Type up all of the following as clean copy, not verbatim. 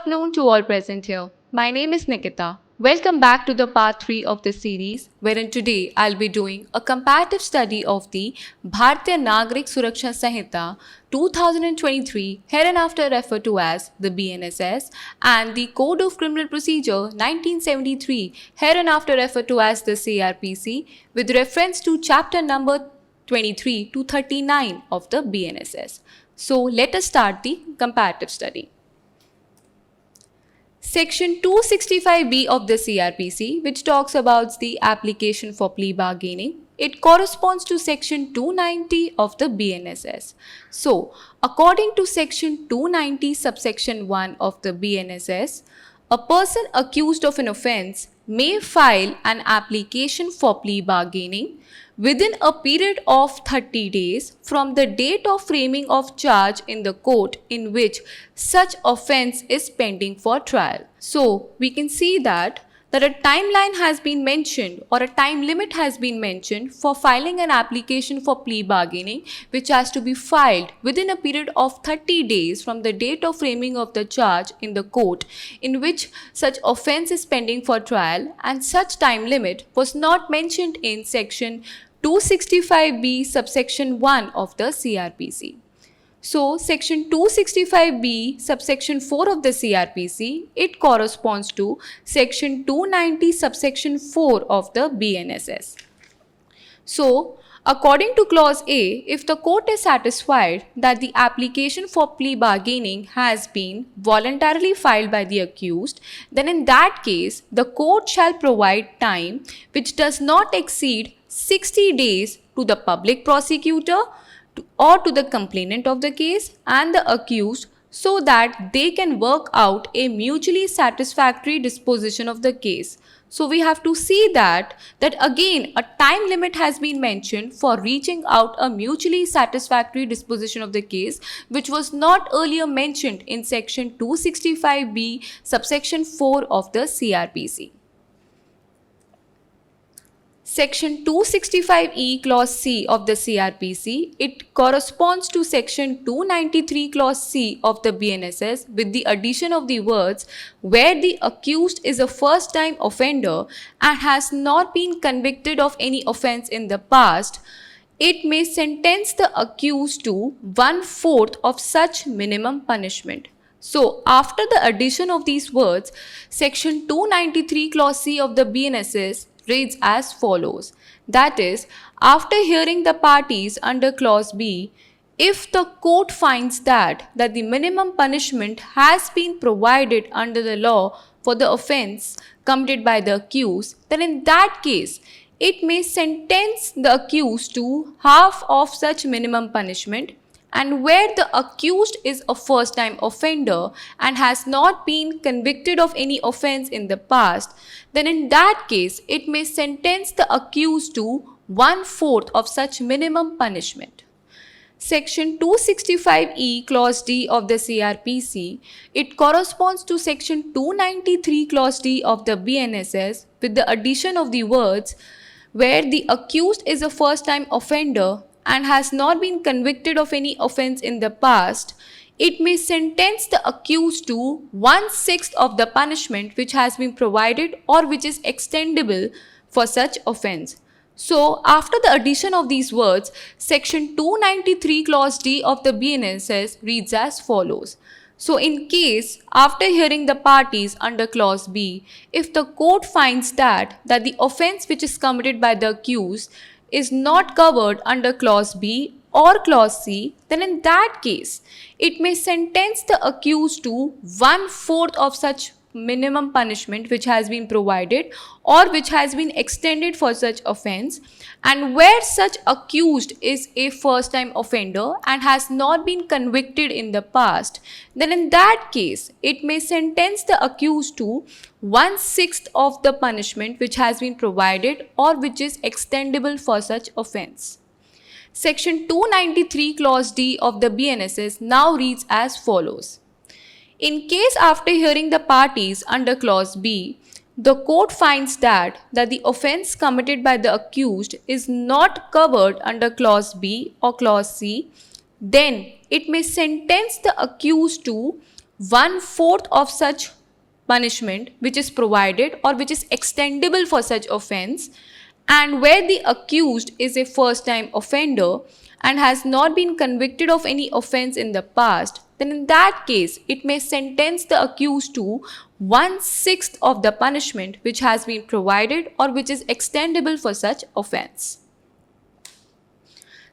afternoon to all present here. My name is Nikita. Welcome back to the part 3 of the series, wherein today I'll be doing a comparative study of the Bharatiya Nagrik Suraksha Sanhita 2023, hereinafter referred to as the BNSS, and the Code of Criminal Procedure 1973, hereinafter referred to as the CRPC, with reference to chapter number 23 to 39 of the BNSS. So let us start the comparative study. Section 265B of the CRPC, which talks about the application for plea bargaining, it corresponds to Section 290 of the BNSS. So, according to Section 290 subsection 1 of the BNSS, a person accused of an offence may file an application for plea bargaining within a period of 30 days from the date of framing of charge in the court in which such offence is pending for trial. So, we can see that a timeline has been mentioned or a time limit has been mentioned for filing an application for plea bargaining, which has to be filed within a period of 30 days from the date of framing of the charge in the court in which such offence is pending for trial, and such time limit was not mentioned in section 265B subsection 1 of the CRPC. So, section 265B subsection 4 of the CRPC, it corresponds to section 290 subsection 4 of the BNSS. So, according to clause A, if the court is satisfied that the application for plea bargaining has been voluntarily filed by the accused, then in that case, the court shall provide time which does not exceed 60 days to the public prosecutor or to the complainant of the case and the accused, so that they can work out a mutually satisfactory disposition of the case. So we have to see that again a time limit has been mentioned for reaching out a mutually satisfactory disposition of the case, which was not earlier mentioned in section 265B subsection 4 of the CRPC. Section 265E clause C of the CRPC, it corresponds to section 293 clause C of the BNSS with the addition of the words where the accused is a first time offender and has not been convicted of any offence in the past. It may sentence the accused to 1/4 of such minimum punishment. So, after the addition of these words, section 293 clause C of the BNSS reads as follows. That is, after hearing the parties under clause B, if the court finds that the minimum punishment has been provided under the law for the offence committed by the accused, then in that case, it may sentence the accused to half of such minimum punishment. And where the accused is a first time offender and has not been convicted of any offence in the past, then in that case, it may sentence the accused to 1/4 of such minimum punishment. Section 265E clause D of the CRPC, it corresponds to section 293 clause D of the BNSS with the addition of the words where the accused is a first time offender and has not been convicted of any offence in the past. It may sentence the accused to 1/6 of the punishment which has been provided or which is extendable for such offence. So, after the addition of these words, section 293 clause D of the BNSS reads as follows. So, in case, after hearing the parties under clause B, if the court finds that the offence which is committed by the accused is not covered under clause B or clause C, then in that case, it may sentence the accused to 1/4 of such minimum punishment which has been provided or which has been extended for such offence. And where such accused is a first time offender and has not been convicted in the past, then in that case, it may sentence the accused to 1/6 of the punishment which has been provided or which is extendable for such offence. Section 293 clause D of the BNSS now reads as follows. In case after hearing the parties under clause B, the court finds that the offence committed by the accused is not covered under clause B or clause C, then it may sentence the accused to 1/4 of such punishment which is provided or which is extendable for such offense, and where the accused is a first time offender and has not been convicted of any offense in the past, then in that case it may sentence the accused to 1/6 of the punishment which has been provided or which is extendable for such offense.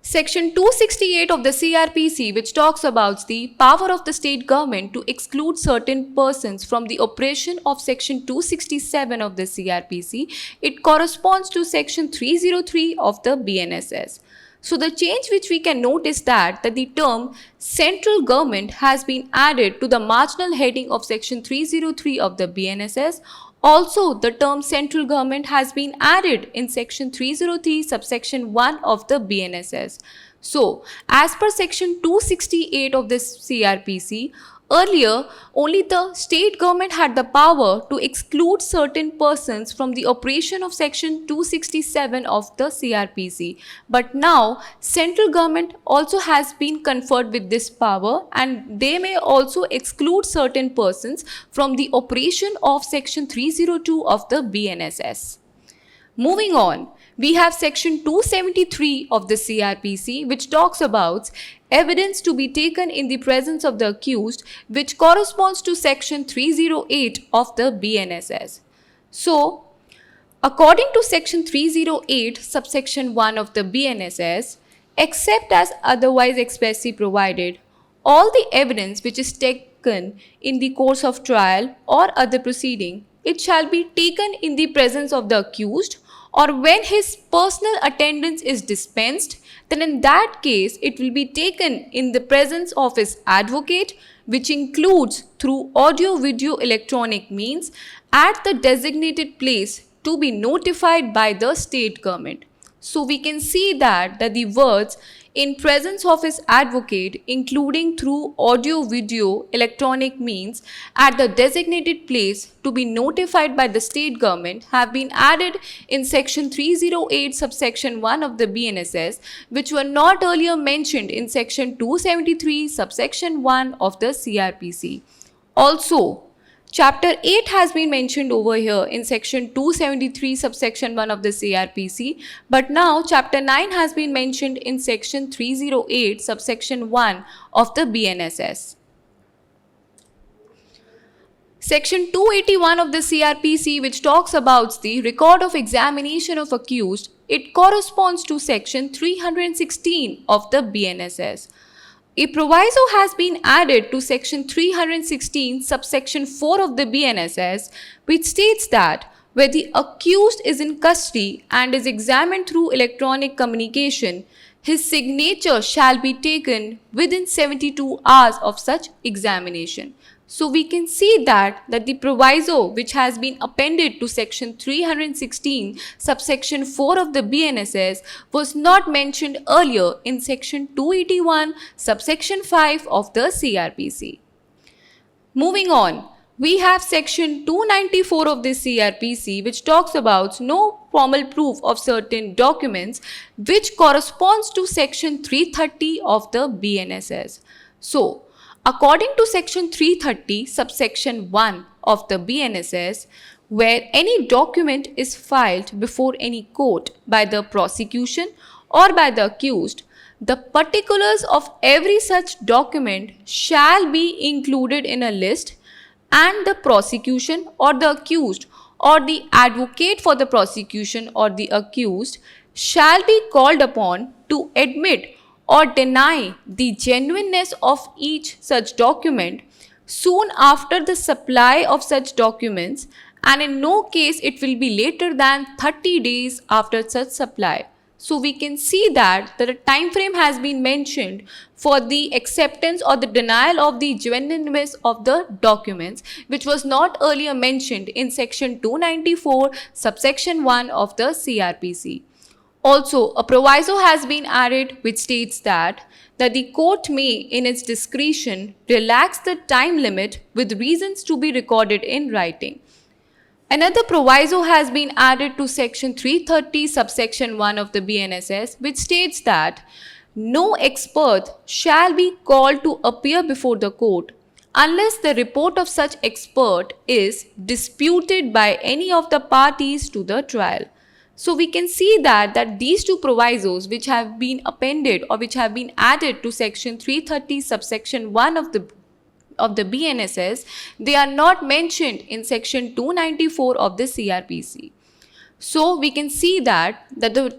Section 268 of the CRPC, which talks about the power of the state government to exclude certain persons from the operation of Section 267 of the CRPC, it corresponds to Section 303 of the BNSS. So the change which we can note is that the term central government has been added to the marginal heading of Section 303 of the BNSS. Also, the term central government has been added in Section 303 subsection 1 of the BNSS. So, as per Section 268 of this CRPC, earlier only the state government had the power to exclude certain persons from the operation of Section 267 of the CRPC. But now, central government also has been conferred with this power, and they may also exclude certain persons from the operation of Section 302 of the BNSS. Moving on, we have Section 273 of the CRPC, which talks about evidence to be taken in the presence of the accused, which corresponds to Section 308 of the BNSS. So, according to Section 308, subsection 1 of the BNSS, except as otherwise expressly provided, all the evidence which is taken in the course of trial or other proceeding, it shall be taken in the presence of the accused, or when his personal attendance is dispensed, then in that case it will be taken in the presence of his advocate, which includes through audio, video, electronic means at the designated place to be notified by the state government. So we can see that the words in presence of his advocate, including through audio, video, electronic means at the designated place to be notified by the state government, have been added in Section 308 subsection 1 of the BNSS, which were not earlier mentioned in Section 273 subsection 1 of the CRPC. Also, Chapter 8 has been mentioned over here in Section 273 subsection 1 of the CRPC, but now Chapter 9 has been mentioned in Section 308 subsection 1 of the BNSS. Section 281 of the CRPC, which talks about the record of examination of accused, it corresponds to Section 316 of the BNSS. A proviso has been added to Section 316 subsection 4 of the BNSS, which states that where the accused is in custody and is examined through electronic communication, his signature shall be taken within 72 hours of such examination. So we can see that the proviso which has been appended to Section 316 subsection 4 of the BNSS was not mentioned earlier in Section 281 subsection 5 of the CRPC. Moving on, we have Section 294 of the CRPC, which talks about no formal proof of certain documents, which corresponds to Section 330 of the BNSS. So, according to Section 330 subsection 1 of the BNSS, where any document is filed before any court by the prosecution or by the accused, the particulars of every such document shall be included in a list, and the prosecution or the accused or the advocate for the prosecution or the accused shall be called upon to admit or deny the genuineness of each such document soon after the supply of such documents, and in no case it will be later than 30 days after such supply. So we can see that a time frame has been mentioned for the acceptance or the denial of the genuineness of the documents, which was not earlier mentioned in Section 294 subsection 1 of the CRPC. Also, a proviso has been added which states that the court may, in its discretion, relax the time limit with reasons to be recorded in writing. Another proviso has been added to Section 330 subsection 1 of the BNSS, which states that no expert shall be called to appear before the court unless the report of such expert is disputed by any of the parties to the trial. So we can see that these two provisos which have been appended or which have been added to section 330 subsection 1 of the BNSS, they are not mentioned in section 294 of the CRPC. So we can see that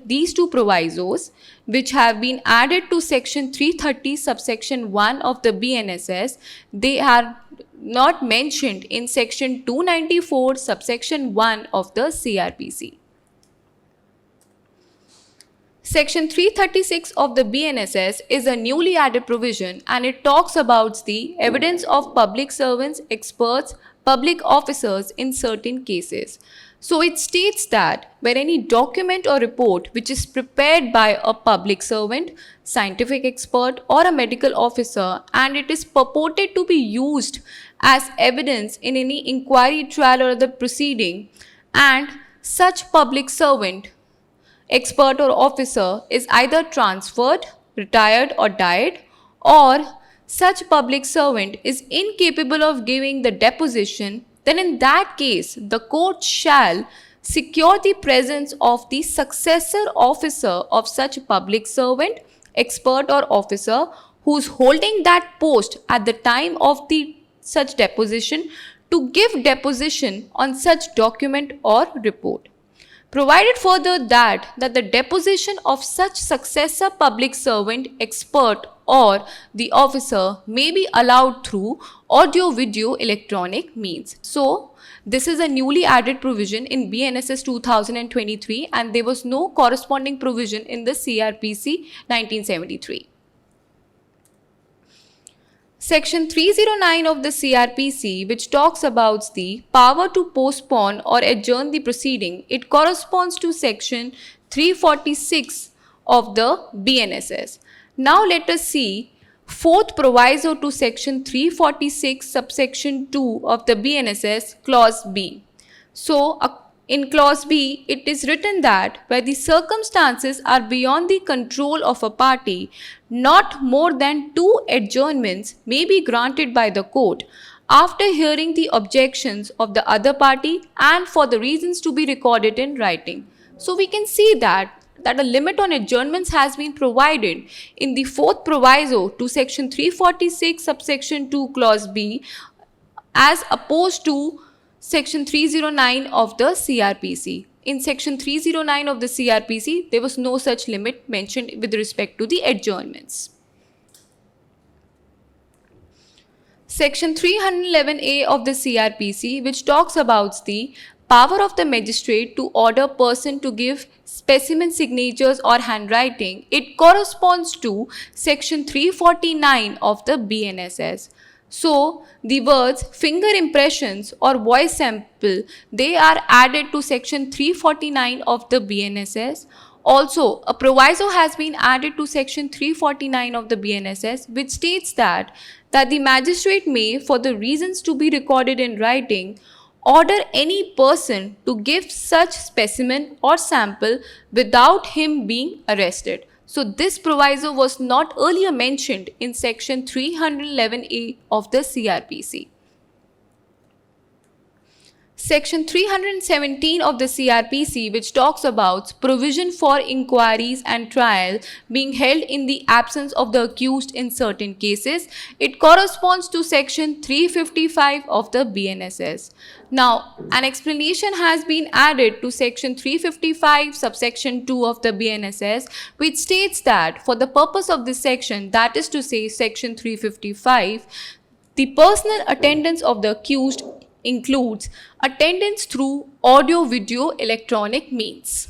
these two provisos which have been added to section 330 subsection 1 of the BNSS, they are not mentioned in section 294 subsection 1 of the CRPC. Section 336 of the BNSS is a newly added provision, and it talks about the evidence of public servants, experts, public officers in certain cases. So it states that where any document or report which is prepared by a public servant, scientific expert or a medical officer, and it is purported to be used as evidence in any inquiry, trial or other proceeding, and such public servant, expert or officer is either transferred, retired or died, or such public servant is incapable of giving the deposition, then in that case the court shall secure the presence of the successor officer of such public servant, expert or officer who is holding that post at the time of the such deposition to give deposition on such document or report. Provided further that the deposition of such successor public servant, expert or the officer may be allowed through audio, video, electronic means. So, this is a newly added provision in BNSS 2023, and there was no corresponding provision in the CRPC 1973. Section 309 of the CRPC, which talks about the power to postpone or adjourn the proceeding, it corresponds to section 346 of the BNSS. Now let us see fourth proviso to section 346 subsection 2 of the BNSS clause B. So in clause B, it is written that where the circumstances are beyond the control of a party, not more than 2 adjournments may be granted by the court after hearing the objections of the other party and for the reasons to be recorded in writing. So we can see that a limit on adjournments has been provided in the fourth proviso to section 346 subsection 2 clause B as opposed to section 309 of the CRPC. In section 309 of the CRPC, there was no such limit mentioned with respect to the adjournments. Section 311A of the CRPC, which talks about the power of the magistrate to order person to give specimen signatures or handwriting, it corresponds to section 349 of the BNSS. So, the words finger impressions or voice sample, they are added to section 349 of the BNSS. Also, a proviso has been added to section 349 of the BNSS, which states that the magistrate may, for the reasons to be recorded in writing, order any person to give such specimen or sample without him being arrested. So this proviso was not earlier mentioned in section 311A of the CRPC. Section 317 of the CRPC, which talks about provision for inquiries and trial being held in the absence of the accused in certain cases, it corresponds to section 355 of the BNSS. Now, an explanation has been added to section 355 subsection 2 of the BNSS, which states that for the purpose of this section, that is to say section 355, the personal attendance of the accused includes attendance through audio, video, electronic means.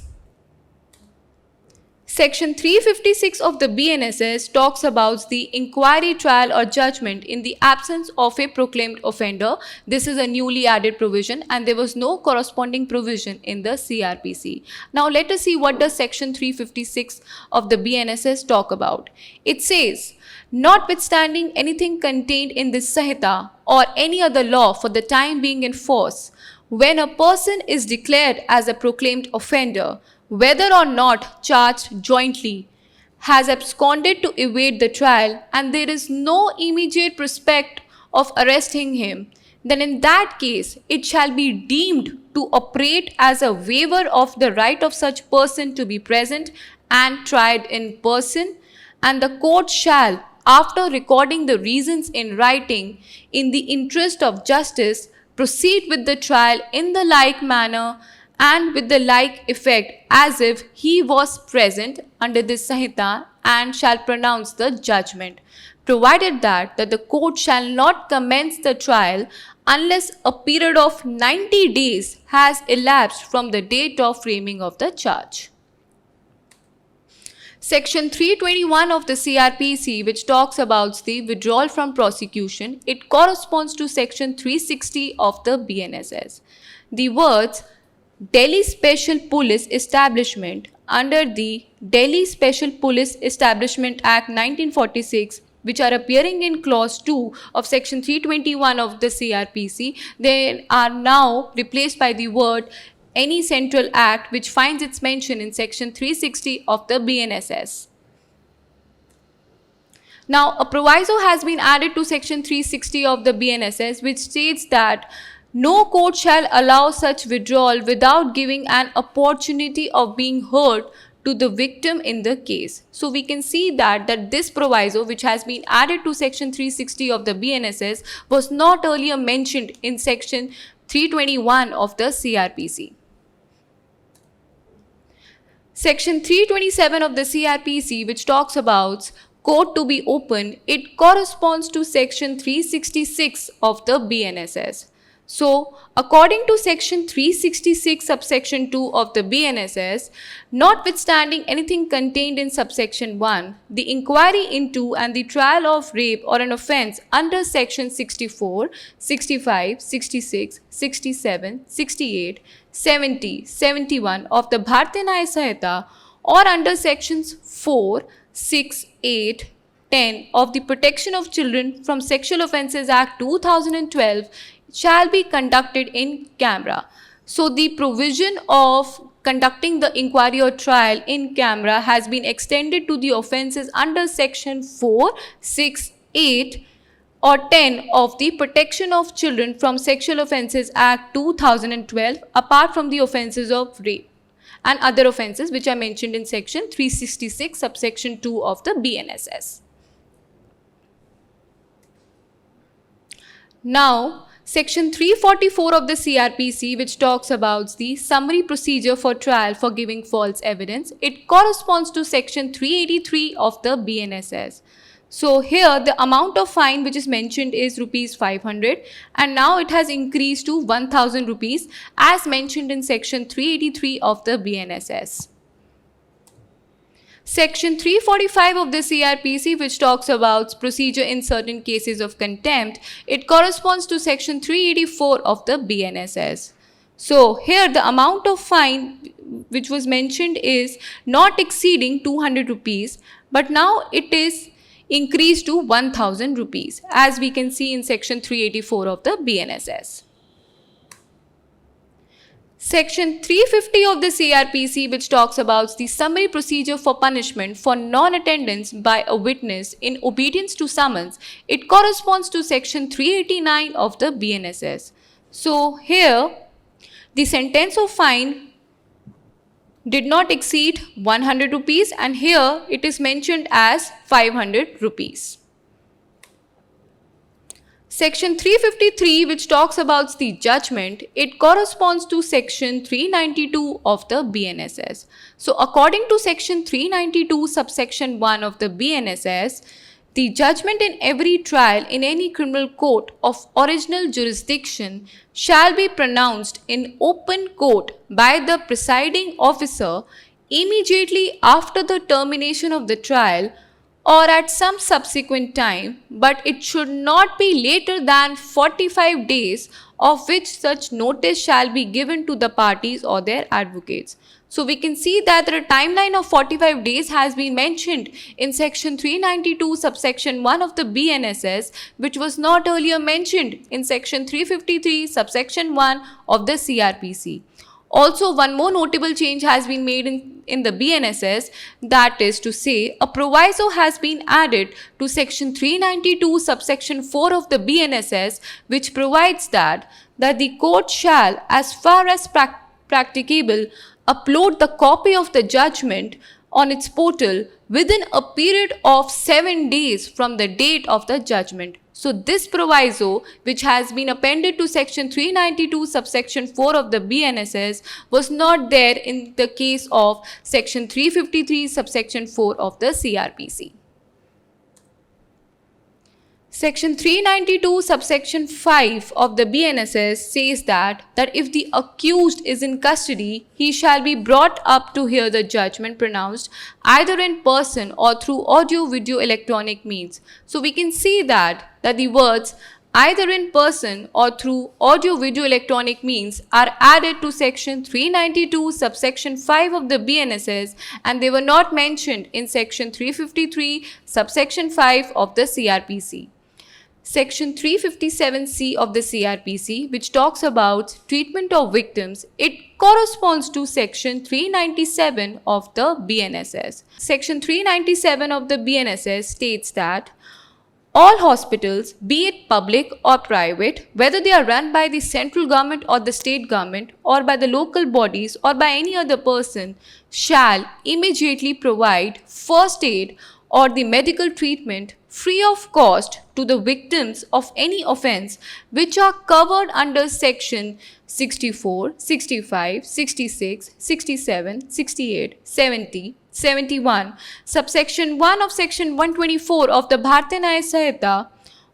Section 356 of the BNSS talks about the inquiry, trial or judgment in the absence of a proclaimed offender. This is a newly added provision and there was no corresponding provision in the CRPC. Now let us see what does section 356 of the BNSS talk about. It says, notwithstanding anything contained in this Sahita or any other law for the time being in force, when a person is declared as a proclaimed offender, whether or not charged jointly, has absconded to evade the trial, and there is no immediate prospect of arresting him, then in that case it shall be deemed to operate as a waiver of the right of such person to be present and tried in person, and the court shall, after recording the reasons in writing, in the interest of justice, proceed with the trial in the like manner and with the like effect as if he was present under this Samhita, and shall pronounce the judgment, provided that the court shall not commence the trial unless a period of 90 days has elapsed from the date of framing of the charge. Section 321 of the CRPC, which talks about the withdrawal from prosecution, it corresponds to Section 360 of the BNSS. The words Delhi Special Police Establishment under the Delhi Special Police Establishment Act 1946, which are appearing in clause 2 of section 321 of the CRPC, they are now replaced by the word any central act, which finds its mention in section 360 of the BNSS. Now, a proviso has been added to section 360 of the BNSS, which states that no court shall allow such withdrawal without giving an opportunity of being heard to the victim in the case. So we can see that this proviso, which has been added to section 360 of the BNSS, was not earlier mentioned in section 321 of the CRPC. Section 327 of the CRPC, which talks about court to be open, it corresponds to section 366 of the BNSS. So, according to section 366 subsection 2 of the BNSS, notwithstanding anything contained in subsection 1, the inquiry into and the trial of rape or an offence under section 64, 65, 66, 67, 68, 70, 71 of the Bharatiya Nyaya Samhita or under sections 4, 6, 8, 10 of the Protection of Children from Sexual Offences Act 2012 shall be conducted in camera. So the provision of conducting the inquiry or trial in camera has been extended to the offences under section 4, 6, 8 or 10 of the Protection of Children from Sexual Offences Act 2012, apart from the offences of rape and other offences which are mentioned in section 366 subsection 2 of the BNSS. Now, section 344 of the CRPC, which talks about the summary procedure for trial for giving false evidence, it corresponds to section 383 of the BNSS. So here the amount of fine which is mentioned is rupees 500, and now it has increased to 1000 rupees as mentioned in section 383 of the BNSS. Section 345 of the CRPC, which talks about procedure in certain cases of contempt, it corresponds to section 384 of the BNSS. So here the amount of fine which was mentioned is not exceeding 200 rupees, but now it is increased to 1000 rupees, as we can see in section 384 of the BNSS. Section 350 of the CRPC, which talks about the summary procedure for punishment for non-attendance by a witness in obedience to summons, it corresponds to section 389 of the BNSS. So here the sentence of fine did not exceed 100 rupees, and here it is mentioned as 500 rupees. Section 353, which talks about the judgment, it corresponds to section 392 of the BNSS. So according to section 392 subsection 1 of the BNSS, the judgment in every trial in any criminal court of original jurisdiction shall be pronounced in open court by the presiding officer immediately after the termination of the trial or at some subsequent time, but it should not be later than 45 days, of which such notice shall be given to the parties or their advocates. So we can see that the timeline of 45 days has been mentioned in section 392 subsection 1 of the BNSS, which was not earlier mentioned in section 353 subsection 1 of the CRPC. Also, one more notable change has been made in in the BNSS, that is to say, a proviso has been added to section 392 subsection 4 of the BNSS, which provides that the court shall, as far as practicable, upload the copy of the judgment on its portal within a period of 7 days from the date of the judgment. So this proviso, which has been appended to section 392 subsection 4 of the BNSS, was not there in the case of section 353 subsection 4 of the CRPC. Section 392 subsection 5 of the BNSS says that if the accused is in custody, he shall be brought up to hear the judgment pronounced either in person or through audio, video, electronic means. So we can see that the words either in person or through audio, video, electronic means are added to section 392 subsection 5 of the BNSS, and they were not mentioned in section 353 subsection 5 of the CRPC. Section 357C of the CRPC, which talks about treatment of victims, it corresponds to section 397 of the BNSS. Section 397 of the BNSS states that all hospitals, be it public or private, whether they are run by the central government or the state government or by the local bodies or by any other person, shall immediately provide first aid or the medical treatment free of cost to the victims of any offence which are covered under section 64, 65, 66, 67, 68, 70, 71, subsection 1 of section 124 of the Bharatiya Nyaya Sanhita,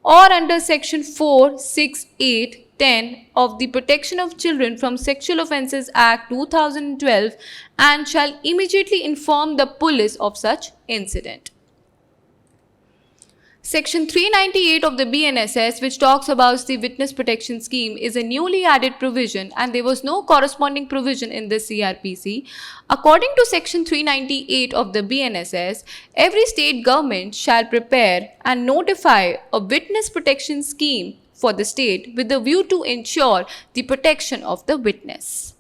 or under section 4, 6, 8, 10 of the Protection of Children from Sexual Offences Act 2012, and shall immediately inform the police of such incident. Section 398 of the BNSS, which talks about the Witness Protection Scheme, is a newly added provision, and there was no corresponding provision in the CRPC. According to Section 398 of the BNSS, every state government shall prepare and notify a Witness Protection Scheme for the state with a view to ensure the protection of the witness.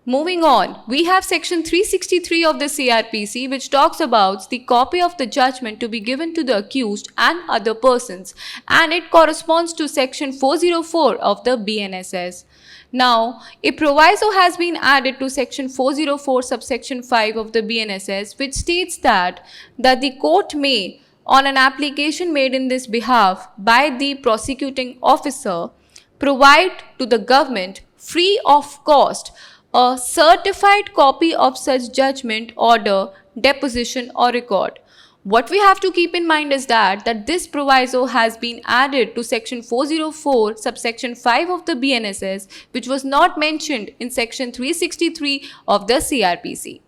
Moving on, we have section 363 of the CRPC, which talks about the copy of the judgment to be given to the accused and other persons, and it corresponds to section 404 of the BNSS. Now, a proviso has been added to section 404 subsection 5 of the BNSS, which states that the court may, on an application made in this behalf by the prosecuting officer, provide to the government free of cost a certified copy of such judgment, order, deposition or record. What we have to keep in mind is that this proviso has been added to section 404 subsection 5 of the BNSS, which was not mentioned in section 363 of the CRPC.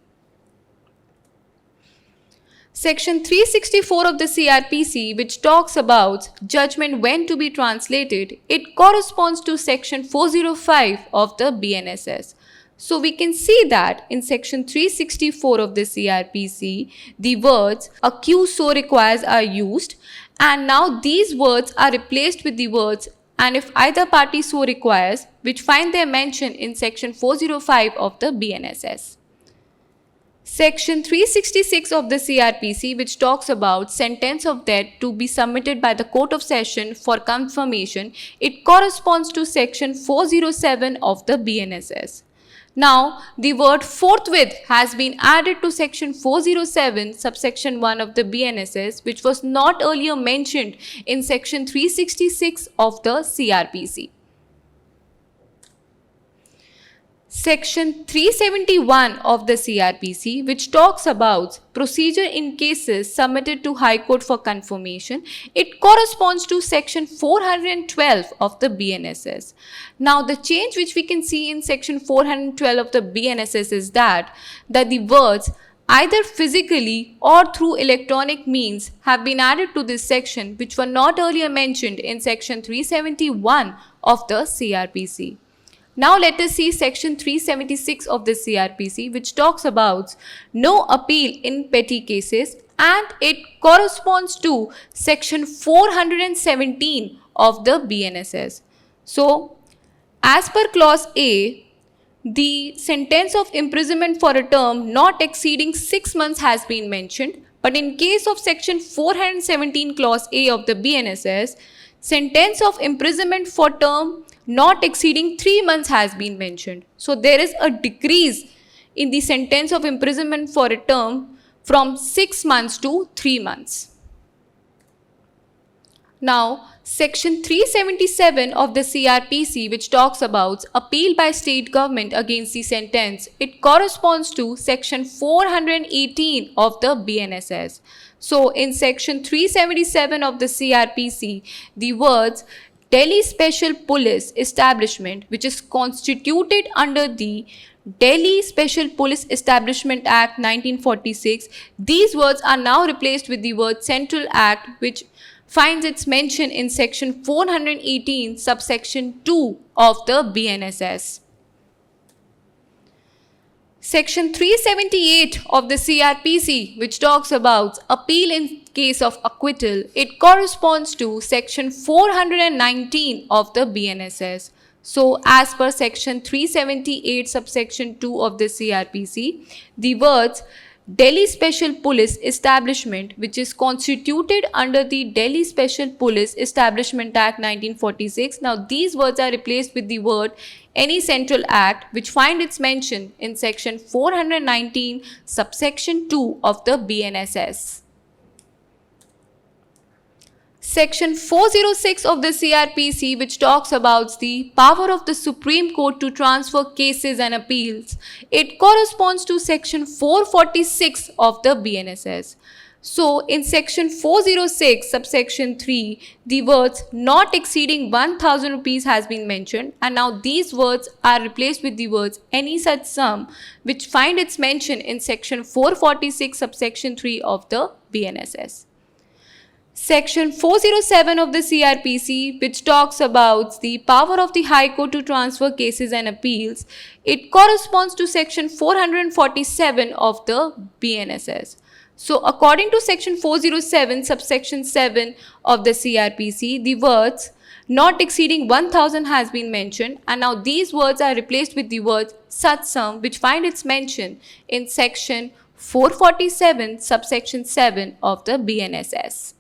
Section 364 of the CRPC, which talks about judgment when to be translated, it corresponds to section 405 of the BNSS. So we can see that in section 364 of the CRPC, the words accused so requires are used, and now these words are replaced with the words and if either party so requires, which find their mention in section 405 of the BNSS. Section 366 of the CRPC, which talks about sentence of death to be submitted by the Court of Session for confirmation, it corresponds to section 407 of the BNSS. Now, the word forthwith has been added to section 407 subsection 1 of the BNSS, which was not earlier mentioned in section 366 of the CRPC. Section 371 of the CRPC, which talks about procedure in cases submitted to High Court for confirmation, it corresponds to section 412 of the BNSS. Now, the change which we can see in section 412 of the BNSS is that the words either physically or through electronic means have been added to this section, which were not earlier mentioned in section 371 of the CRPC. Now let us see section 376 of the CRPC, which talks about no appeal in petty cases, and it corresponds to section 417 of the BNSS. So, as per clause A, the sentence of imprisonment for a term not exceeding 6 months has been mentioned, but in case of section 417 clause A of the BNSS, sentence of imprisonment for term not exceeding 3 months has been mentioned. So there is a decrease in the sentence of imprisonment for a term from 6 months to 3 months. Now, Section 377 of the CRPC, which talks about appeal by state government against the sentence, it corresponds to Section 418 of the BNSS. So, in Section 377 of the CRPC, the words Delhi Special Police Establishment, which is constituted under the Delhi Special Police Establishment Act 1946, these words are now replaced with the word Central Act, which finds its mention in section 418 subsection 2 of the BNSS. Section 378 of the CRPC, which talks about appeal in case of acquittal, it corresponds to section 419 of the BNSS. So, as per section 378 subsection 2 of the CRPC, the words Delhi Special Police Establishment, which is constituted under the Delhi Special Police Establishment Act 1946. Now, these words are replaced with the word any central act, which find its mention in section 419 subsection 2 of the BNSS. Section 406 of the CRPC, which talks about the power of the Supreme Court to transfer cases and appeals, it corresponds to Section 446 of the BNSS. So, in Section 406, subsection 3, the words not exceeding 1000 rupees has been mentioned, and now these words are replaced with the words any such sum, which find its mention in Section 446, subsection 3 of the BNSS. Section 407 of the CRPC, which talks about the power of the High Court to transfer cases and appeals, it corresponds to Section 447 of the BNSS. So, according to Section 407, subsection 7 of the CRPC, the words not exceeding 1000 has been mentioned, and now these words are replaced with the words such sum, which find its mention in Section 447, subsection 7 of the BNSS.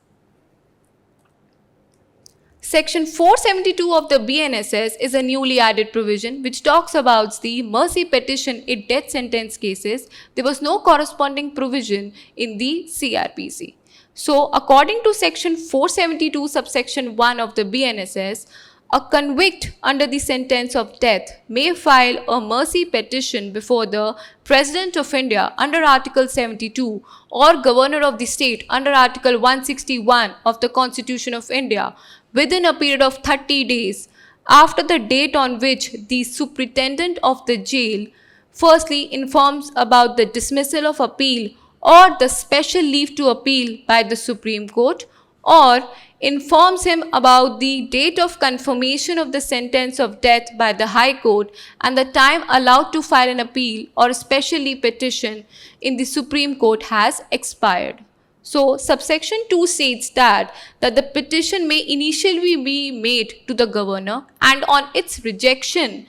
Section 472 of the BNSS is a newly added provision which talks about the mercy petition in death sentence cases. There was no corresponding provision in the CRPC. So, according to Section 472 subsection 1 of the BNSS, a convict under the sentence of death may file a mercy petition before the President of India under Article 72 or Governor of the State under Article 161 of the Constitution of India within a period of 30 days after the date on which the superintendent of the jail firstly informs about the dismissal of appeal or the special leave to appeal by the Supreme Court, or informs him about the date of confirmation of the sentence of death by the High Court and the time allowed to file an appeal or special leave petition in the Supreme Court has expired. So, subsection 2 states that the petition may initially be made to the governor, and on its rejection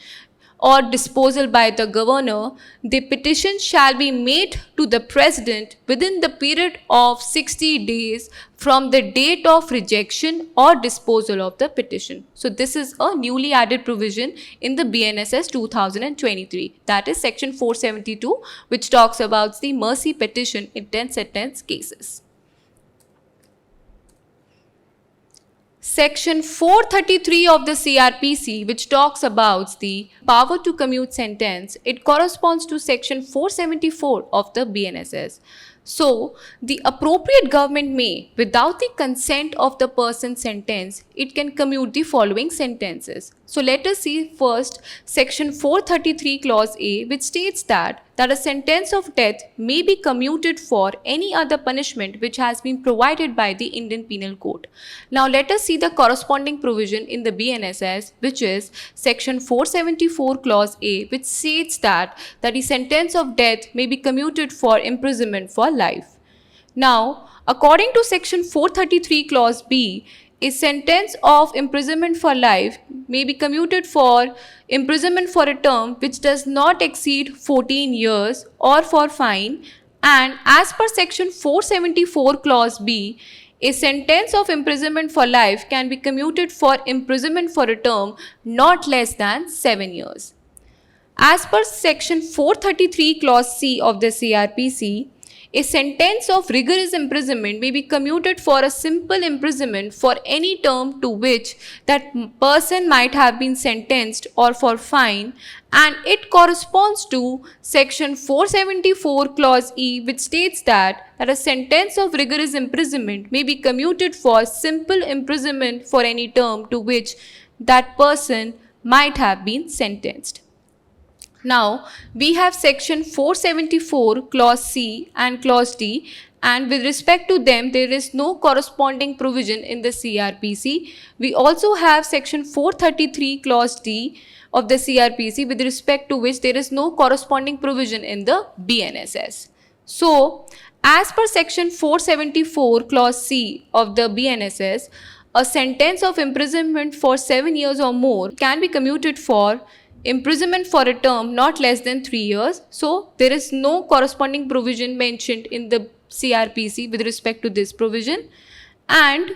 or disposal by the governor, the petition shall be made to the president within the period of 60 days from the date of rejection or disposal of the petition. So, this is a newly added provision in the BNSS 2023. That is section 472, which talks about the mercy petition in death sentence cases. Section 433 of the CRPC, which talks about the power to commute sentence, it corresponds to Section 474 of the BNSS. So, the appropriate government may, without the consent of the person sentenced, it can commute the following sentences. So, let us see first Section 433 Clause A, which states that a sentence of death may be commuted for any other punishment which has been provided by the Indian Penal Code. Now, let us see the corresponding provision in the BNSS, which is Section 474 Clause A, which states that the sentence of death may be commuted for imprisonment for life. Now, according to Section 433 Clause B, A sentence of imprisonment for life may be commuted for imprisonment for a term which does not exceed 14 years or for fine, and as per section 474 clause B, a sentence of imprisonment for life can be commuted for imprisonment for a term not less than 7 years. As per section 433 clause C of the CRPC, a sentence of rigorous imprisonment may be commuted for a simple imprisonment for any term to which that person might have been sentenced or for fine, and it corresponds to section 474 clause E, which states that a sentence of rigorous imprisonment may be commuted for simple imprisonment for any term to which that person might have been sentenced. Now, we have section 474 clause C and clause D, and with respect to them, there is no corresponding provision in the CRPC. We also have section 433 clause D of the CRPC, with respect to which there is no corresponding provision in the BNSS. So, as per section 474 clause C of the BNSS, a sentence of imprisonment for 7 years or more can be commuted for imprisonment for a term not less than 3 years. So, there is no corresponding provision mentioned in the CRPC with respect to this provision. And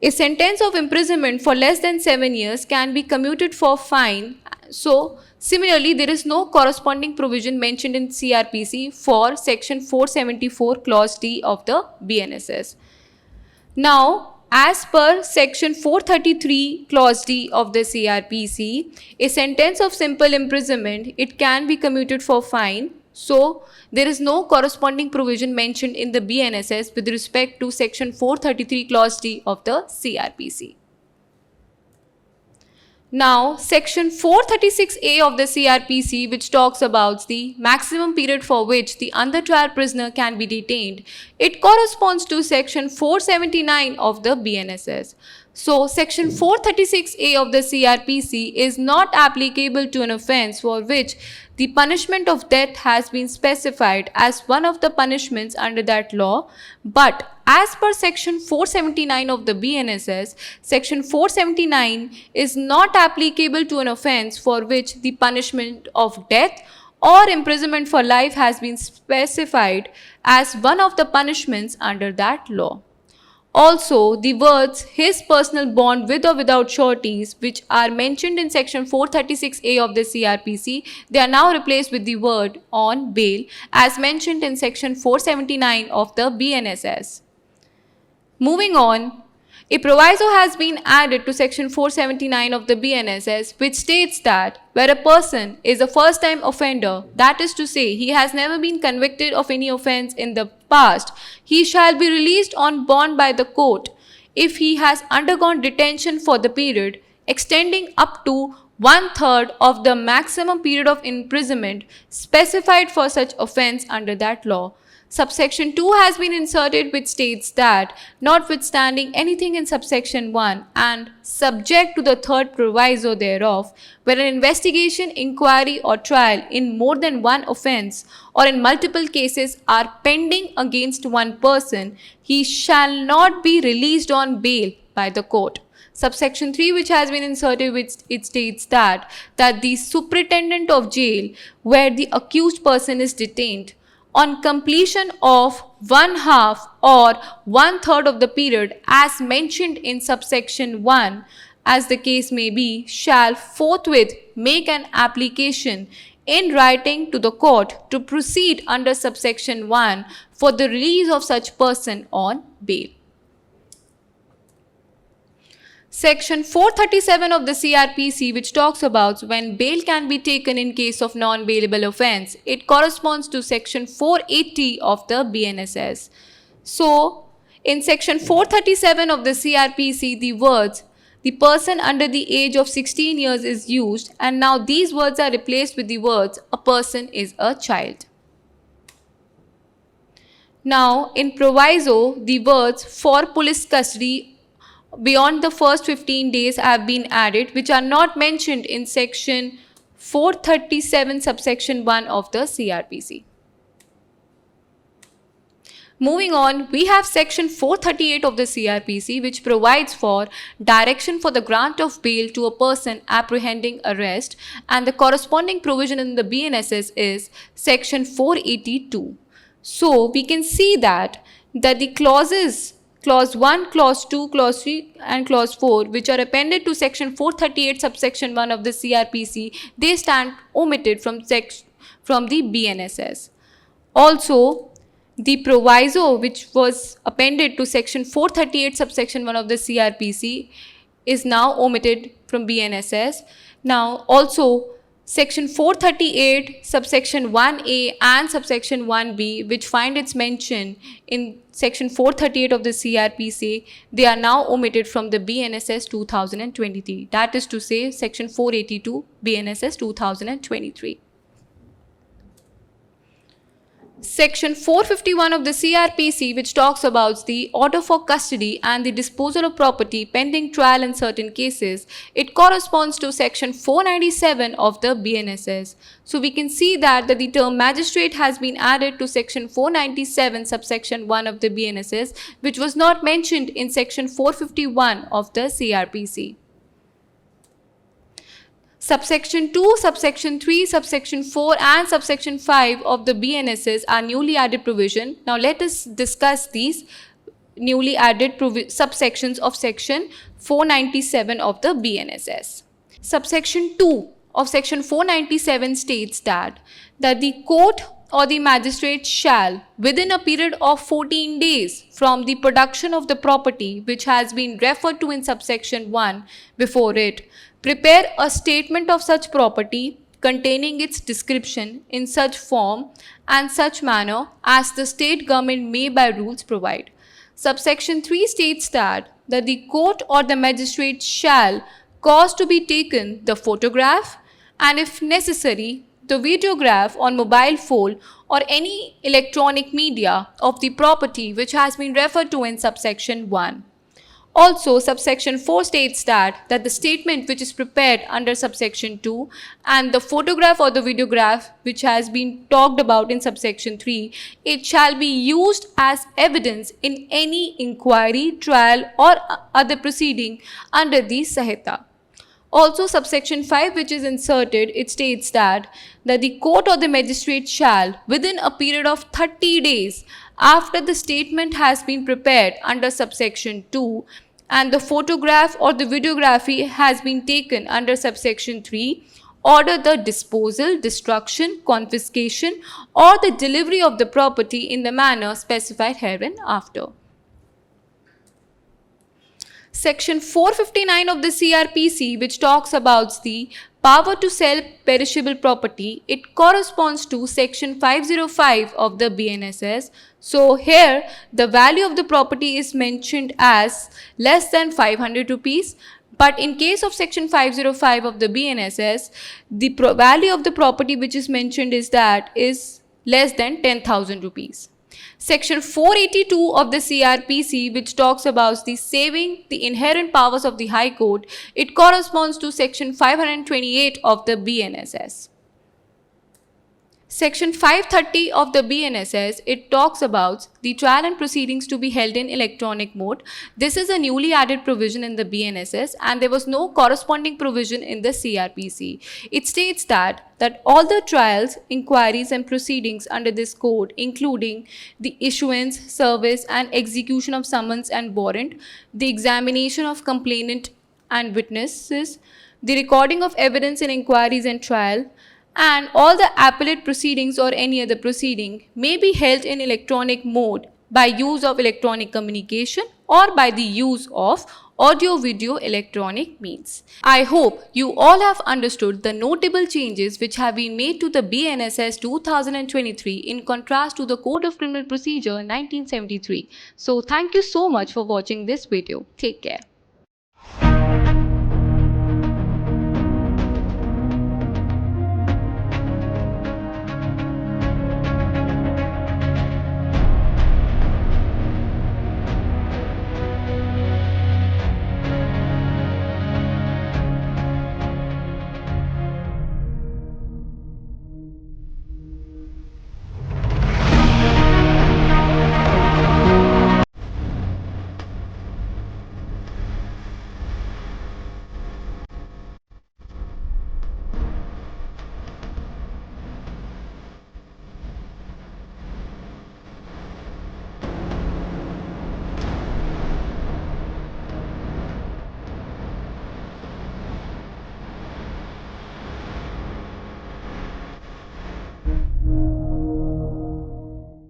a sentence of imprisonment for less than 7 years can be commuted for fine. So, similarly, there is no corresponding provision mentioned in CRPC for section 474 clause D of the BNSS. Now, as per section 433 clause D of the CRPC, a sentence of simple imprisonment, it can be commuted for fine. So, there is no corresponding provision mentioned in the BNSS with respect to section 433 clause D of the CRPC. Now, section 436A of the CRPC, which talks about the maximum period for which the under trial prisoner can be detained, it corresponds to section 479 of the BNSS. So, section 436A of the CRPC is not applicable to an offence for which the punishment of death has been specified as one of the punishments under that law, but as per section 479 of the BNSS, section 479 is not applicable to an offence for which the punishment of death or imprisonment for life has been specified as one of the punishments under that law. Also, the words his personal bond with or without sureties, which are mentioned in section 436A of the CRPC, they are now replaced with the word on bail as mentioned in section 479 of the BNSS. Moving on, a proviso has been added to section 479 of the BNSS, which states that where a person is a first-time offender, that is to say, he has never been convicted of any offence in the past, he shall be released on bond by the court if he has undergone detention for the period extending up to 1/3 of the maximum period of imprisonment specified for such offence under that law. Subsection 2 has been inserted, which states that notwithstanding anything in subsection 1 and subject to the third proviso thereof, where an investigation, inquiry or trial in more than one offence or in multiple cases are pending against one person, he shall not be released on bail by the court. Subsection 3, which has been inserted, which it states that the superintendent of jail where the accused person is detained on completion of 1/2 or 1/3 of the period as mentioned in subsection 1, as the case may be, shall forthwith make an application in writing to the court to proceed under subsection 1 for the release of such person on bail. Section 437 of the CRPC, which talks about when bail can be taken in case of non-bailable offence, it corresponds to section 480 of the BNSS. So, in section 437 of the CRPC, the words the person under the age of 16 years is used, and now these words are replaced with the words a person is a child. Now, in proviso, the words for police custody beyond the first 15 days have been added, which are not mentioned in section 437 subsection 1 of the CRPC. Moving on, we have section 438 of the CRPC, which provides for direction for the grant of bail to a person apprehending arrest, and the corresponding provision in the BNSS is section 482. So we can see that the clauses Clause 1, Clause 2, Clause 3 and Clause 4, which are appended to section 438 subsection 1 of the CRPC, they stand omitted from the BNSS. Also, the proviso which was appended to section 438 subsection 1 of the CRPC is now omitted from BNSS. Now also section 438 subsection 1A and subsection 1B, which find its mention in section 438 of the CRPC, they are now omitted from the BNSS 2023. That is to say section 482 BNSS 2023. Section 451 of the CRPC, which talks about the order for custody and the disposal of property pending trial in certain cases, it corresponds to section 497 of the BNSS. So we can see that the term magistrate has been added to section 497 subsection 1 of the BNSS, which was not mentioned in section 451 of the CRPC. Subsection 2, subsection 3, subsection 4 and subsection 5 of the BNSS are newly added provision. Now let us discuss these newly added subsections of section 497 of the BNSS. Subsection 2 of section 497 states that the court or the magistrate shall, within a period of 14 days from the production of the property which has been referred to in subsection 1 before it, prepare a statement of such property containing its description in such form and such manner as the state government may by rules provide. Subsection 3 states that the court or the magistrate shall cause to be taken the photograph and if necessary the videograph on mobile phone or any electronic media of the property which has been referred to in subsection 1. Also, subsection 4 states that the statement which is prepared under subsection 2 and the photograph or the videograph which has been talked about in subsection 3, it shall be used as evidence in any inquiry, trial or other proceeding under the Sahita. Also, subsection 5 which is inserted, it states that the court or the magistrate shall, within a period of 30 days after the statement has been prepared under subsection 2 and the photograph or the videography has been taken under subsection 3, order the disposal, destruction, confiscation or the delivery of the property in the manner specified hereinafter. Section 459 of the CRPC, which talks about the power to sell perishable property, it corresponds to section 505 of the BNSS. So here the value of the property is mentioned as less than 500 rupees. But in case of section 505 of the BNSS, the value of the property which is mentioned is less than 10,000 rupees. Section 482 of the CRPC, which talks about the saving the inherent powers of the High Court, it corresponds to section 528 of the BNSS. Section 530 of the BNSS, it talks about the trial and proceedings to be held in electronic mode. This is a newly added provision in the BNSS and there was no corresponding provision in the CRPC. It states that all the trials, inquiries and proceedings under this code, including the issuance, service and execution of summons and warrant, the examination of complainant and witnesses, the recording of evidence in inquiries and trial, and all the appellate proceedings or any other proceeding may be held in electronic mode by use of electronic communication or by the use of audio-video electronic means. I hope you all have understood the notable changes which have been made to the BNSS 2023 in contrast to the Code of Criminal Procedure 1973. So thank you so much for watching this video. Take care.